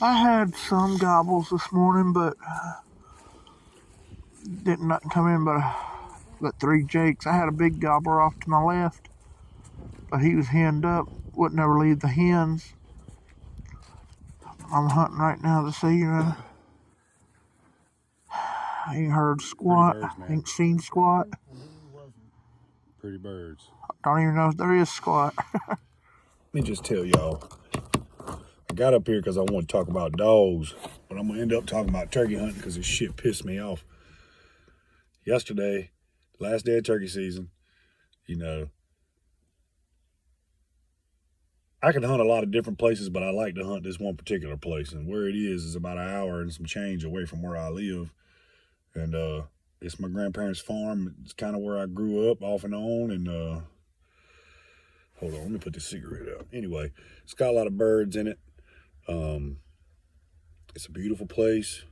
I had some gobbles this morning, but did not come in but 3 jakes. I had a big gobbler off to my left, but he was henned up. Wouldn't ever leave the hens. I'm hunting right now to see. I ain't heard squat. Birds, man. Ain't seen squat. Pretty birds. Don't even know if there is squat. Let me just tell y'all, I got up here because I want to talk about dogs, but I'm going to end up talking about turkey hunting because this shit pissed me off. Yesterday, last day of turkey season, I can hunt a lot of different places, but I like to hunt this one particular place. And where it is about an hour and some change away from where I live. And it's my grandparents' farm. It's kind of where I grew up off and on. And hold on, let me put this cigarette out. Anyway, it's got a lot of birds in it. It's a beautiful place.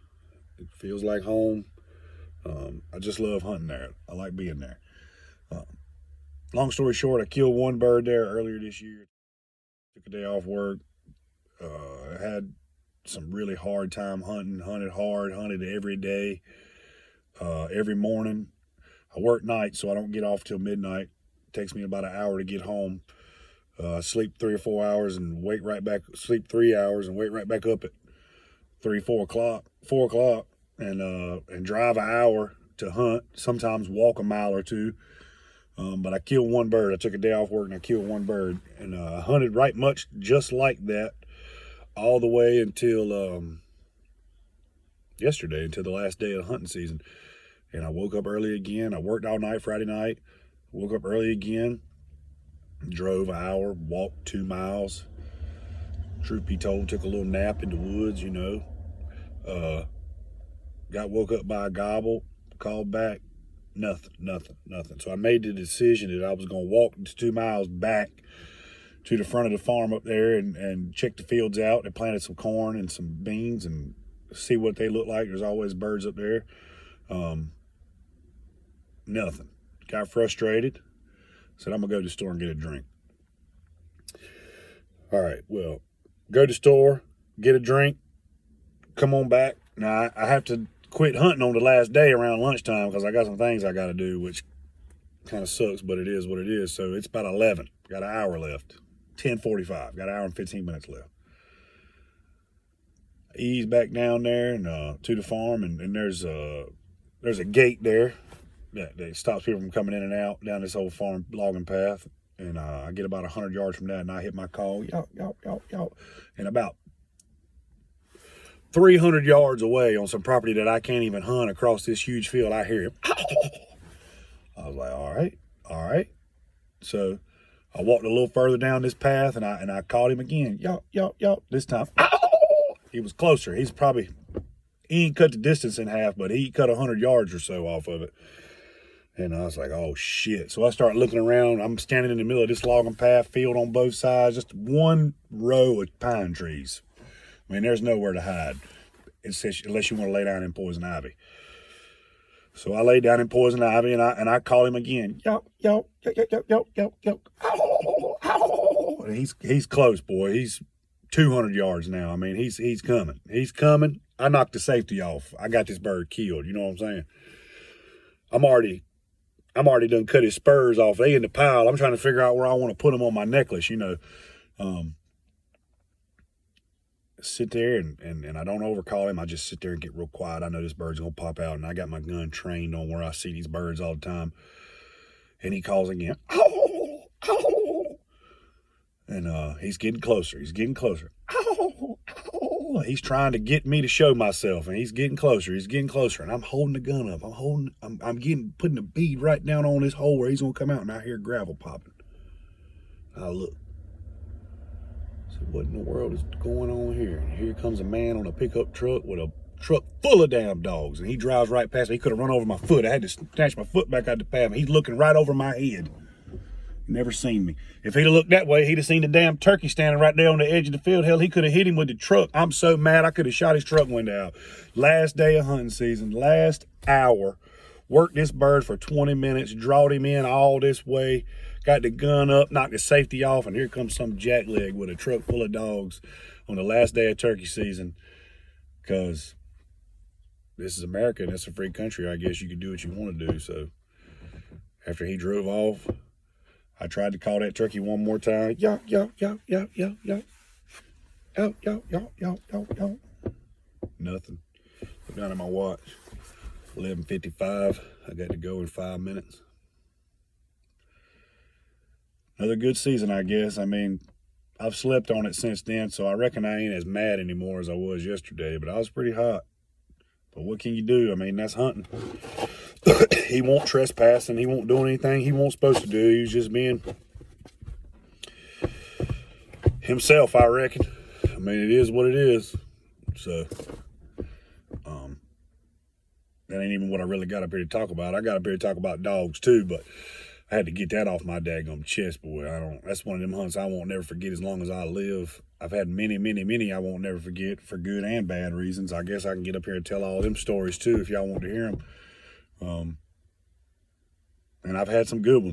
It feels like home. I just love hunting there. I like being there. Long story short, I killed one bird there earlier this year. Took a day off work. I had some really hard time hunting. Hunted hard. Hunted every day. Every morning. I work nights, so I don't get off till midnight. It takes me about an hour to get home. Sleep 3 or 4 hours and wake right back. Sleep 3 hours and wake right back up at 3, 4 o'clock. 4 o'clock, and drive an hour to hunt. Sometimes walk a mile or two. But I killed one bird. I took a day off work and I killed one bird. And I hunted right much just like that all the way until yesterday, until the last day of the hunting season. And I woke up early again. I worked all night Friday night. Woke up early again. Drove an hour, walked 2 miles. Truth be told, took a little nap in the woods, Got woke up by a gobble, called back. Nothing. So I made the decision that I was going to walk 2 miles back to the front of the farm up there and check the fields out. They planted some corn and some beans and see what they look like. There's always birds up there. Nothing. Got frustrated. Said, I'm going to go to the store and get a drink. All right, well, go to the store, get a drink, come on back. Now, I have to quit hunting on the last day around lunchtime because I got some things I got to do, which kind of sucks, but it is what it is. So it's about 11. Got an hour left. 10:45. Got an hour and 15 minutes left. I ease back down there and to the farm, and there's a gate there that stops people from coming in and out down this old farm logging path. And I get about 100 yards from that, and I hit my call. Yaw. And about 300 yards away on some property that I can't even hunt across this huge field, I hear him. I was like, all right. So I walked a little further down this path, and I called him again. Yaw. This time, he was closer. He ain't cut the distance in half, but he cut 100 yards or so off of it. And I was like, oh, shit. So I start looking around. I'm standing in the middle of this logging path, field on both sides, just one row of pine trees. I mean, there's nowhere to hide unless you want to lay down in poison ivy. So I lay down in poison ivy, and I call him again. Yo. And he's close, boy. He's 200 yards now. I mean, he's coming. He's coming. I knocked the safety off. I got this bird killed. You know what I'm saying? I'm already done cut his spurs off. They in the pile. I'm trying to figure out where I want to put them on my necklace, Sit there and I don't overcall him. I just sit there and get real quiet. I know this bird's going to pop out, and I got my gun trained on where I see these birds all the time. And he calls again. And he's getting closer. He's trying to get me to show myself, and he's getting closer. And I'm holding the gun up. I'm putting a bead right down on this hole where he's gonna come out, and I hear gravel popping. I look. So what in the world is going on here? And here comes a man on a pickup truck with a truck full of damn dogs, and he drives right past me. He could have run over my foot. I had to snatch my foot back out the path. He's looking right over my head. Never seen me. If he'd have looked that way, he'd have seen the damn turkey standing right there on the edge of the field. Hell, he could have hit him with the truck. I'm so mad I could have shot his truck window out. Last day of hunting season, last hour. Worked this bird for 20 minutes, drawed him in all this way, got the gun up, knocked the safety off, and here comes some jackleg with a truck full of dogs on the last day of turkey season, because this is America and it's a free country. I guess you can do what you want to do. So after he drove off, I tried to call that turkey one more time. Yo, yo, yo, yo, yo, yo. Yo, yo, yo, yo, yo, yo. Nothing. Look down at my watch. 11:55. I got to go in 5 minutes. Another good season, I guess. I mean, I've slept on it since then, so I reckon I ain't as mad anymore as I was yesterday, but I was pretty hot. But what can you do? I mean, that's hunting. He won't trespass and he won't do anything he won't supposed to do. He was just being himself, I reckon. I mean, it is what it is. So, that ain't even what I really got up here to talk about. I got up here to talk about dogs too, but I had to get that off my daggum chest, boy. That's one of them hunts I won't never forget as long as I live. I've had many, many, many I won't never forget for good and bad reasons. I guess I can get up here and tell all them stories too if y'all want to hear them. And I've had some good ones.